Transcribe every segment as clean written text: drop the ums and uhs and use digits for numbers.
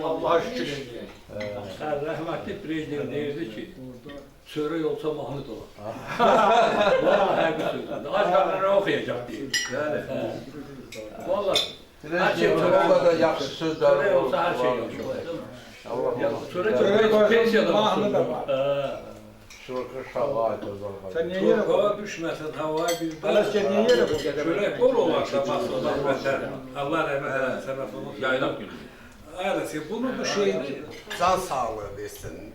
Allah'a şükür edeyim. Rəhmətli prezident deyirdi ki, çörək olsa mahnı dolar. Valla həqiqi sözdür. Aşağılara oxuyacaq deyir. Valla hər şey o kadar yaxşı sözler çörək olsa hər şey yaxşı. Çörək pensiyada mahnı da var. Şurka şahayet o zaman. Sen niye yere Hava düşməsin, havaya bir Alasken niye yere bu kadar? çörək bol olar da masada vətən. Allah rəhmət eləsin, sənəfimiz yaylaq günü. Ailesi bunu bu şeydir. Can sağlığı versin.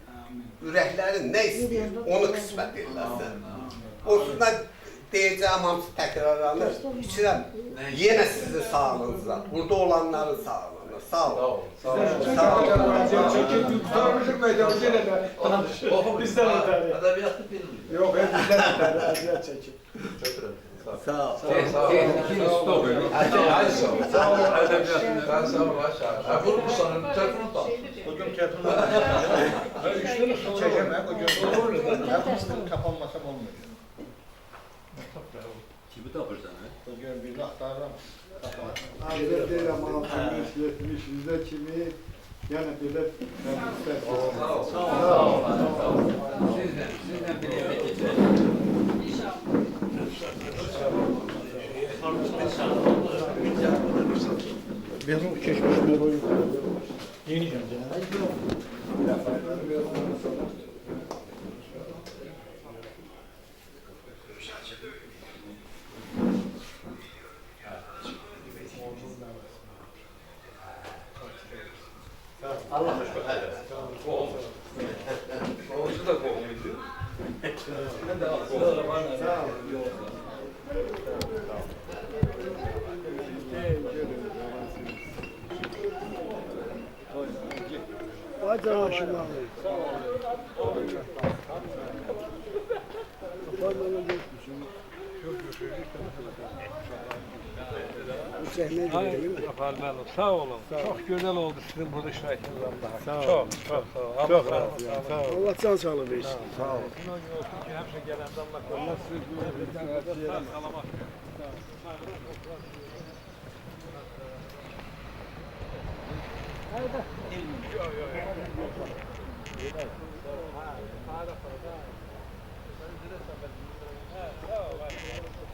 Ürəklərin nə istəyir, onu qismət eləsin. Onsuz da deyəcəyim hamısı təkrarlanır. İçirəm, yenə sizin sağlığınıza, burada olanların sağlığına. Sağ olun. Sağ olun. Sağ olun. Tutarmışık meydanı gene de. Bizden öter. Edebiyatı bilmiyor. Yok bizden öter. Aziyet çekip. Sağ ol. Stop edin. Hadi sağ ol. Edebiyatını. Ben sağ ol aşağı. Bunu mu sanırım? Telefonu da. Bugün telefonu çekemem. Bugün yapmıştım kapanmasam olmuyor. Kimi tapırsan ha? Bugün bir aktarım. Hazır değil ama 60-70 yüzde kimi yani böyle Sağ ol. Sağ ol. Sizden bir yere geçelim. benim geçmişler oyun yeni geldi. Allah Oğuz'u da kovmuydu. Ben de sağ ol. Hadi aşıma. Sağ olun. Çok güzel oldu sizin burada iştirakiniz Allah'a. Çok sağ olun. Sağ olun. Allah can sağlığı versin. Sağ olun. Hemşe gelende Allah korusun. Sağlamak.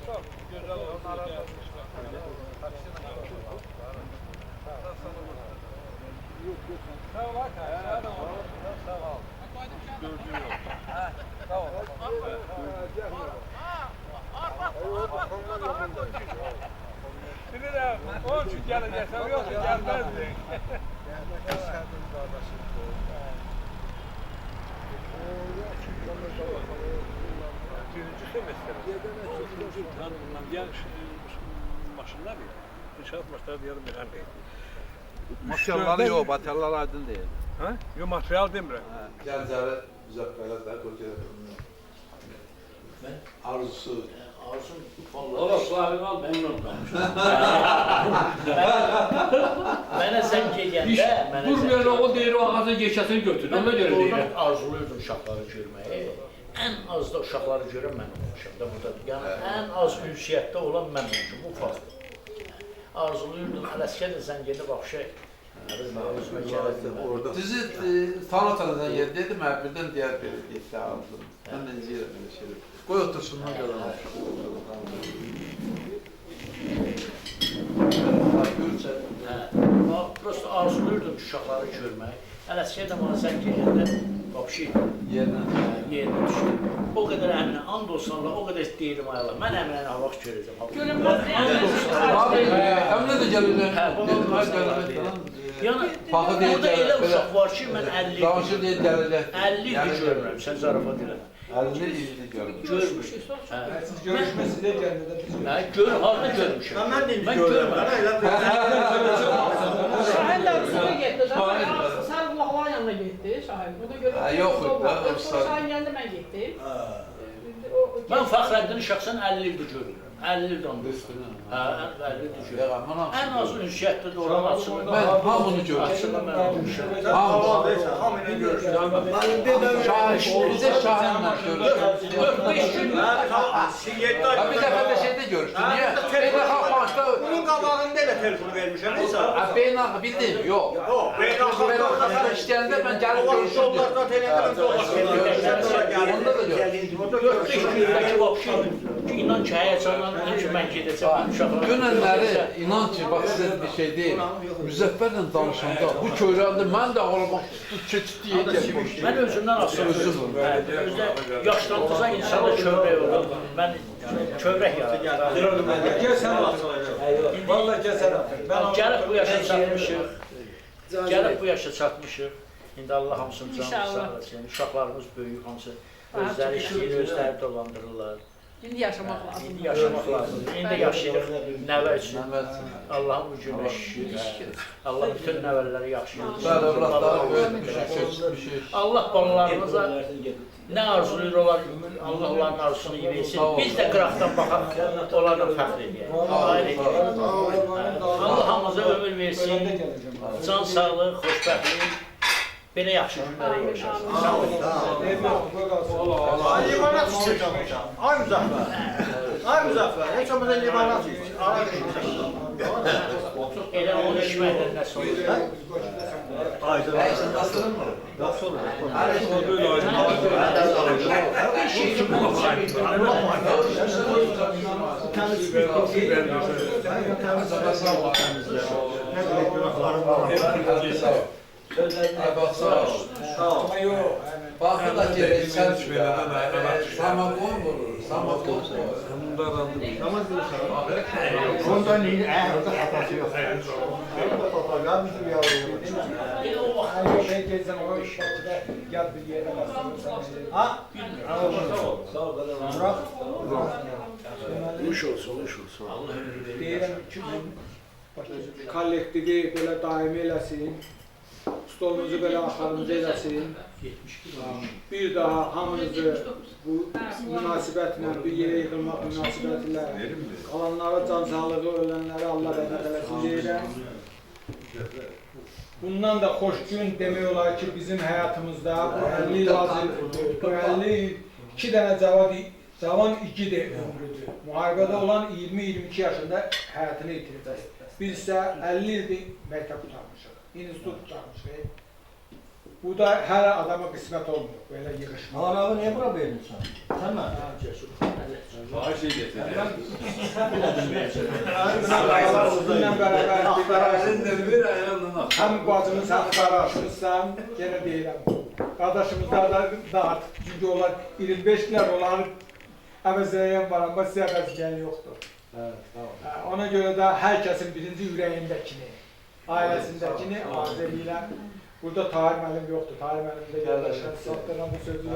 Çok güzel oldu. Sağ ol. Sağ ol. Gördüğün yok. Sağ ol. Bilirim. Onun için geleceksin. Yoksa gelmezdin. Birinci semestr. Gel maşınlar ya. İnşaat maçları diyelim bir hem değil. Maşallah yok. Batarlar aydın değil. Ha? Yok materyal demiyorum. Gəncəli müzəffərlər qoyacaq. Arzusu. Ola sualini al, memnun kalmışım. Mənə sən gedəndə, Durmuyor o deyir, o ağzı geçəsini götür. Ona göre deyir. oradan arzuluyordum uşaqları görməyi. Ən az da uşaqları görən mən olmuşam da burada. Yəni ən az ünsiyyətdə olan mən olmuşum, bu fakt. Arzuluyordum, Ələskədə sən gedib axşay. Sizi tanıtan yer dedim, birdən deyər belə getdi aldım. Mən də necəyirəm belə şeylər. Qoy otursunlar görəm. Prosto arzuluyordum uşaqları görməyi. Ələskədə mənə sən gedəndə vapşi Yerinə. yerinə düşdü. O qədər əminə, and olsun Allah, o qədər deyirdim ay Allah, mən əminə hava görəcəm. Abi, əminə də gəlirlər. Hə, Dedim, ay gəlirlər. gəlirlər. Yəni, Paxı deyir orada elə gəlirlər. uşaq var ki, mən 50 Danışır deyir gəlirlər. 50 il görmürəm, sən zarafat elə. 50 ildir görürəm. Görmüşük. Siz görüşmesi de kendine biz Harada görmüşüm. Ben görmem. Şahin de üstüne gitti. Sarıqlaqların yanına gitti Şahin. Buna göre Yox idi da. Şahin geldi ben gittim. Mən Fəxrəddini şəxsən 50 ildir görürəm. 50 il dondur. Hə, 50 düşür. Ən az ünsiyyətdə də olan açılır. Mən hamını görmüşəm. Açılır mən olmuşam. Hamını görürəm. Bizə Şahinlə görüşdük. 4-5 gün Bir dəfə də şeydə görüşdük. Niyə? Beynəlxalq Bankda... Bunun qabağında elə telefon vermişəm. Beynəlxalq bildim, yox. Beynəlxalqda işləyəndə mən gəlib görüşdüm. Dollarda telefon Onda da görüşdüm. 4-5 gündəki vapşı inan ki, həyəcanla ki, mən gedəcəm, uşaqlar. Dünənləri inan ki, bax sizə bir şey deyil. Müzəffərlə danışanda bu köyrəndə mən də ağlamaq tutdu, keçdi yedək. Mən özümdən asılıyorum. Özdə yaşlandıza insanda kövrək olur. Mən kövrək yaradım. Gəl sən Vallahi gəl sən Gəlib bu yaşa çatmışıq. Gəlib bu yaşa çatmışıq. İndi Allah hamısını canlı sağ olasın. Uşaqlarımız böyük, hamısı özləri işləyir, özləri dolandırırlar. İndi yaşamaq lazım. İndi yaşamaq lazımdır. İndi yaşayırıq nəvə üçün. Allahın bu günə şükür. Allah bütün nəvələri yaxşı Bəli, övladları böyütmüşük. Allah balalarımıza nə arzuluyur onlar, Allah onların arzusunu versin. Biz də qıraqdan baxaq, onlarla fəxr edəyək. Allah hamımıza ömür versin, can sağlıq, xoşbəxtlik, belə yaxşı günlərə yaşasın. Ay limonat içəcəm. Ay Müzəffər. Ay Müzəffər. Heç olmasa limonat iç. Elə onu içməklə nəsə olur. Əysən nasılın mı? Nasıl olur? Baxı da gerək sən samakon vurur, samakon vurur. Ondan iyi, orada hatası yok. Ya bizim yavrum. Ben gezsem o işe gel bir yere bastırırsan. Ha? Sağ ol. Murat. Hoş olsun. Deyirəm ki, kollektivi belə daimi eləsin. Stolumuzu belə axarımızı eləsin. Bir daha hamınızı bu münasibətlə, bir yerə yığılmaq münasibətilə qalanlara can sağlığı, ölənlərə Allah rəhmət eləsin deyirəm. Bundan da xoş gün demək olar ki, bizim həyatımızda bu 50 il lazım, bu 50 il 2 dənə cavan igid ömrüdür. Müharibədə olan 20-22 yaşında həyatını itirəcək. Biz isə 50 ildir məktəb tutarmışıq, institut tutarmışıq. Bu da hər adama qismət olmuyor, belə yığışmaq. Mağarağı niye bura verirsən? Sen mi? Bununla bərabər həm bacımız haqları aşmışsan, yenə deyirəm. Qardaşımızlar da artıq, çünki onlar 25'lər onların əvəzləyən var, amma sizə əvəzləyən yoxdur. Ona görə də hər kəsin birinci ürəyindəkini, ailəsindəkini arz edirəm. Burada Tahir müəllim yoxdur, Tahir müəllim də yoldaşlar satdıran bu sözü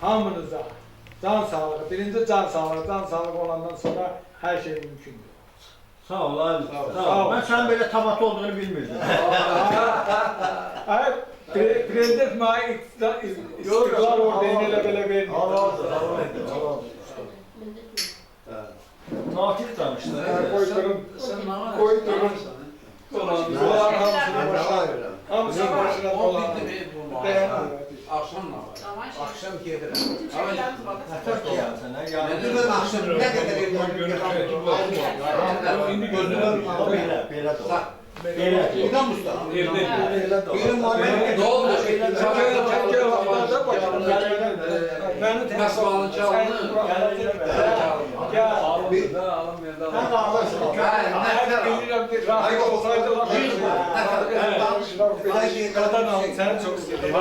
hamınıza can sağlığı, birinci can sağlığı olandan sonra hər şey mümkündür. Sağ ol abi. Sağ ol. Ben sen böyle tabat olduğunu bilmirdim. Prezident mənə istiqlal ordeni ilə belə vermir. Natil tanıştı. Koydurum. Bunlar hamısını başlayır. Hamısını başlayır. Akşamla var. Akşam gedirəm. Dünən axşam nə qədər İndi gözünün Belə. İnan Mustafa. Ne oldu? Məsmalın çalını. Sen çok istedin.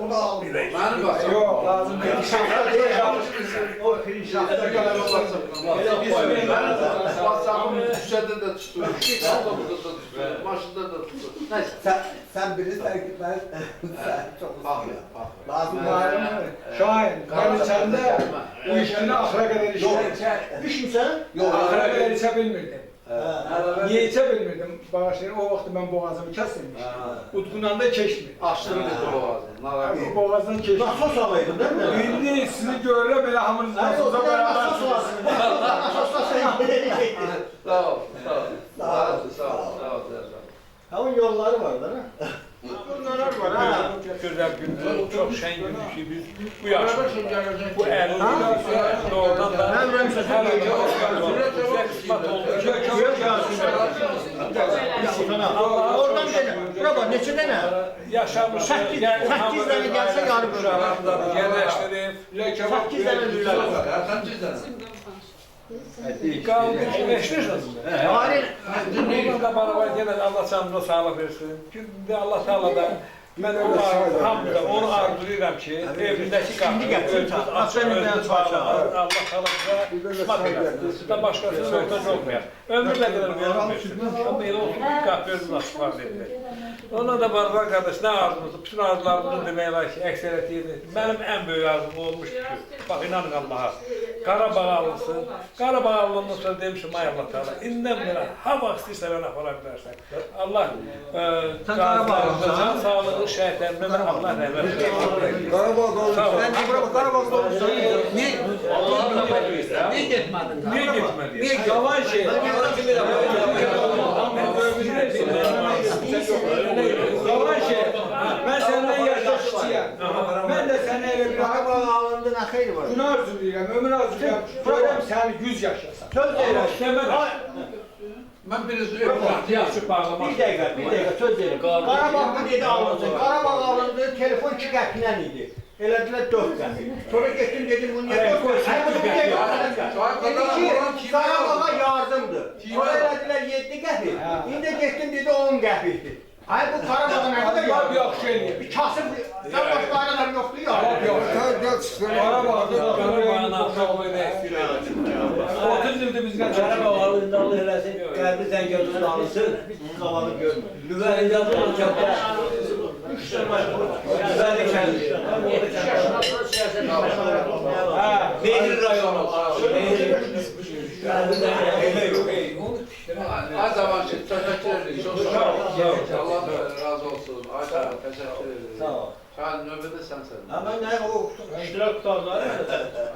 Onu almayayım. Bana bak. Yok lazım değil. O şahta kadar olmasın. WhatsApp'ın düşede de tutuyor. Otobüste de tutuyor. Maşında da tutuyor. Neyse. Sen bilirsen ki ben çok Bakıyor. lazım. Şahin, ben içəndə bu işini axıra qədər Yok. işlədim. Düşmüşsən? Yok. Axıra qədər içə bilmirdim. Niye içe bilmirdim bağışlayın. O vaxt ben boğazımı kesilmiş. Utkundan da keçmir. Açdırın idi boğazını. Boğazdan keçmir. Nasıl salaydın değil mi? İndi sizi görürəm belə hamınız nasılsa beraber. Sağ ol, sağ ol. Sağ ol, sağ ol, sağ ol. Onun yolları var da. Bunlar var ha. Güzel gün, çok şen gün ki biz bu yaşta, bu 50 yıl doğrudan da her önce bize kısmet oldu ki Oradan gelin. Bura bak neçə dənə? yaşamış, Sekiz dənə gəlsə yarım uşaqlarından yerləşdirib, 8 dənə lülə var. qaldı ki, eşlirsiniz. Hayır. Bununla da beraber gene Allah canına sağlık versin. Şimdi Allah Teala da ben öyle hamdülillah onu arzulayıram ki evindeki kapıyı Allah Teala bize kısmet eylesin. Sizden başkası muhtaç olmayar. Ömürle kadar verilmez. Ama elə olsun bir kapı özü nasip var dediler. Ona da beraber kardeş ne arzumuzu, bütün arzularımızı demeye ki ekseret yedi. Benim en büyük arzum olmuştu ki, bak inanın Allah'a. Qarabağ alınsın. Qarabağ alındıktan sonra demişim ay Allah Teala. İnden beri ha vaxtıysa ben aparabilərsən. Allah can sağlığı şəhətlərindən Allah rəhmət eylesin. Qarabağ olmuş. Ben de bura Qarabağ'da olmuşum. Niye gitmedin? Niye gitmedi? Niye yalan şey? Yalan şey. Ben senden yaşlaşçıyım. Ben de senden öyle bir Qarabağ alındı ne xeyri var? gün arzulayıram, ömür arzulayıram. Görəm səni 100 yaşasan. Söz deyirəm. Ben birisi öpürüm. Yaxşı bağlamaq. Bir dəqiqə söz deyirəm. Qarabağ bu dedi alınsın. Qarabağ alındı, telefon 2 qəpindən idi. Elədilər 4 qəpi. Sonra getdim dedim bu niyə 4 qəpi? Dedi ki, Qarabağa yardımdır. Sonra elədilər 7 qəpi. İndi getdim dedi 10 qəpidir. Ay bu Qarabağda nə qədər Qarabağ yaxşı eləyir. Bir kasıb, sən başqa adam yoxdur ya. Qarabağın axşam oyunu eksik 30 ildir bizdən Qarabağ alında Allah eləsin, qəlbi zəngəzun alınsın, qavalı görmür. Lüvəli yazılı kəndə, Lüvəli kəndi, Mehir rayonu, Ay zaman için teşekkür ederim. Çok sağ ol. Allah razı olsun. Ay teşekkür ederim. Sağ ol. Şahin növbədə sənsən. Ama ne o iştirak tutarlar?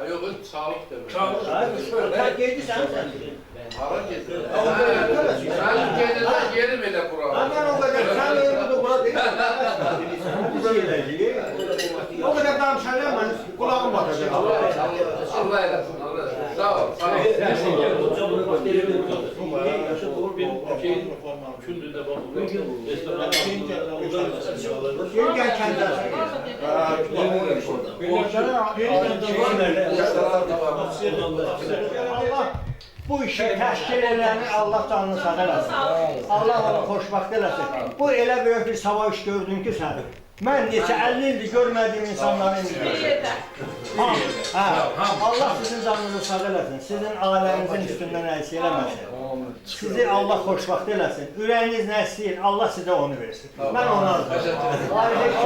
Ay yox, sağlıq demək. Sen geldi sen. Hara gedir? Sənin gedirsən yerim elə bura. Hemen o kadar sen öldü bura değil. O kadar danışacağım ben kulağım batacak. Allah eləsin. Sağ ol. Sağ ol. Yengen kendisi. Allah bu işi təşkil edəni Allah canını sağ eləsin. Allah onu xoşbaxt eləsin. Bu elə böyük bir savaş iş gördün ki sən. Mən neçə 50 ildir görmədiyim insanların Allah sizin canınızı sağ eləsin. Sizin ailəmizin üstündən əks eləməsin. Sizi Allah xoşbaxt eləsin. Ürəyiniz nə istəyir, Allah sizə onu versin. Mən ona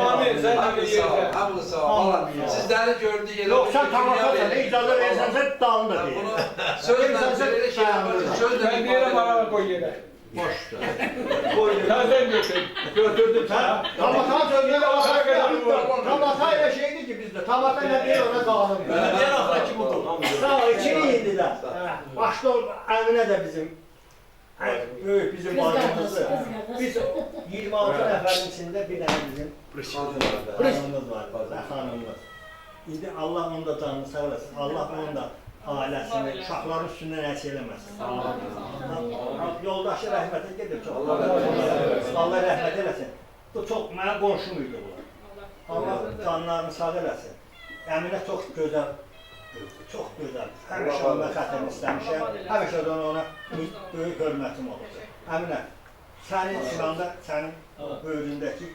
Amin. Sen de bir yerdə. Hamını sağ ol. Sizləri gördük elə. Yoxsa tamaşa icazə versənsə dalında deyil. Sözlə belə şey yaparsan, sözlə Ben deyirəm araba koy yerə. Boşdur. Senden götür. Götürdüm sen. Tamata sözüne Tamata ile şeydi ki bizde. Tamata ne diyor ona dağılım. Diğer hafta kim oldu? Sağ ol, içini yediler. Başta Emine de bizim büyük bizim bacımızdı. Biz 26 neferin içinde bir tane bizim hanımımız var. Hanımımız. İndi Allah onu da canını sağ olasın. Allah onu da ailəsini, uşaqların üstündən əks eləməsin. Yoldaşı rəhmətə gedir çox. Allah rəhmət eləsin. Bu çox mənim qonşum idi bu. Allah canlarını sağ eləsin. Əminə çox gözəl, çox gözəl. Həmişə ona xətrini istəmişəm. Həmişə də ona böyük hörmətim oldu. Əminə, sənin silahında, sənin böyründəki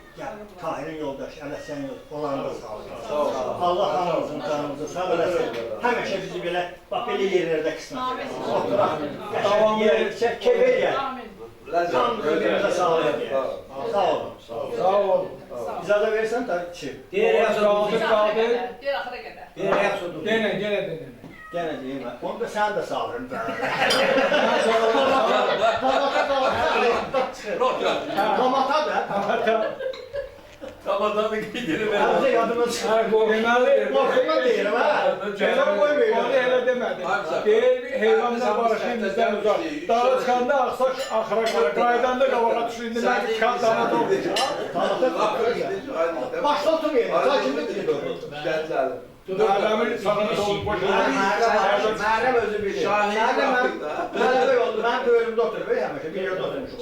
Tahirin yoldaşı, Ələsən yoldaşı, onları da sağ olun. Allah hamımızın canımızı sağ eləsin. Həmişə bizi belə, bax belə yerlərdə qismət eləsin. Oturaq, yaşayın, yerliksə, keyf eləyək. Canımızı birimizə sağ eləyək. Sağ olun. Sağ olun. İcazə verirsən da içim. Diğer axıra qədər. Gene. Gene deyim. Onu da sen de sağlın. Tomata da. Ramazan'ı gidelim. Ağzı yadıma çıkıyor. Deməli, Korkuma değilim ha. Cezam onu koymuyor. elə demədi. Deyir, heyvanlar barışın bizdən uzaq. Dağa çıxanda ağsaç axıra qədər, qaydanda qabağa düşür. İndi mən çıxan dana doğru. Başta oturmayın. Sakinlik gibi olur. Mələmin sağına solub boşuna. Meryem özü bilir. Meryem oldu. Ben de önümde oturuyor. Hemen bir yerde oturmuşum.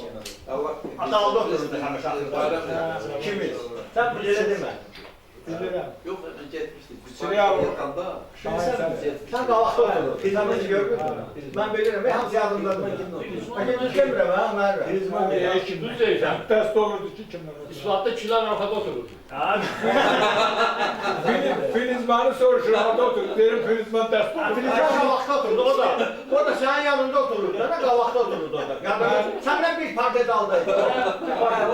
Adalda otururdu hemen. Kim bilir? Sen bu yere deme. Bilirəm. Yox, mən getmişdim. Sıraya vur. Sen kavakta oturur. Pizamızı gördün mü? Ben bilirim. Ben hamsi yardımdadım. Ben ülkemire ben Meryem. Düz deyirsən. Dəst olurdu ki, kimdən olur. İslatda kişilər arxada oturur. Filiz beni soruşur, orada otur. Derim Filiz ben dəst olurdu. Filizcan kavakta oturdu o da. O da senin yanında otururdu. Ben kavakta otururdu orada. Yani senden bir parti daldaydı.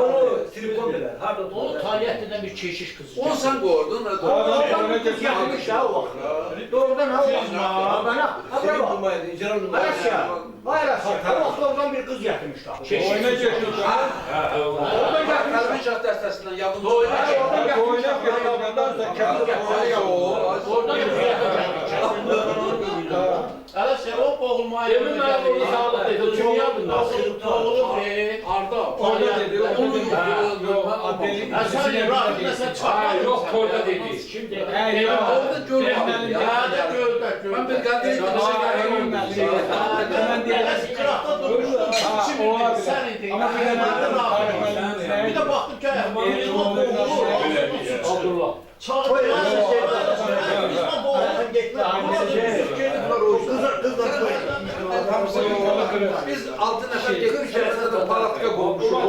Onu tripon eder. Harda O oturur? Taliyyətdə bir keşiş qızı. Onu sən qoydun, nə Oradan kız yatmış ya o vakit. Doğrudan ha o vakit. Bana. Senin Bana bak. numaydı, icra numaydı. Ayrasya. Ayrasya. O vakit oradan bir kız yatmış da. Oyuna geçiyordu. Oradan yatmış. Kəlbin şah dəstəsindən yadımda Oyuna yatmış. Oyuna geçiyordu. Oradan Hələ sən o boğulmaya... Emin mənim onu sağlıq dedi. Kim yadın? Boğulub, Arda. Orada dedi. Sən rahatında sən çıxarmadın. Yox, orada dedi. Kim dedi? orada görmədim. Yada göldə göldə. Mən bir qədir etdim. Qıraqda durmuşdun. Kim idi? Sən idin. Ama bir de Bir de baxdım ki, Abdullah. Biz 6 nəfər getdik, kərəsdə də palatka qurmuşuq.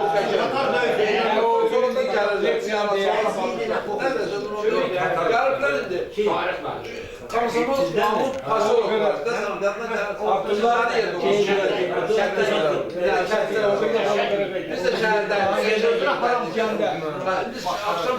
Sonunda gələcək. Gəliblər indi. Komsomol Mahmud Paşov var. Abdullah Biz də şəhərdə. Param kəndə. Biz axşam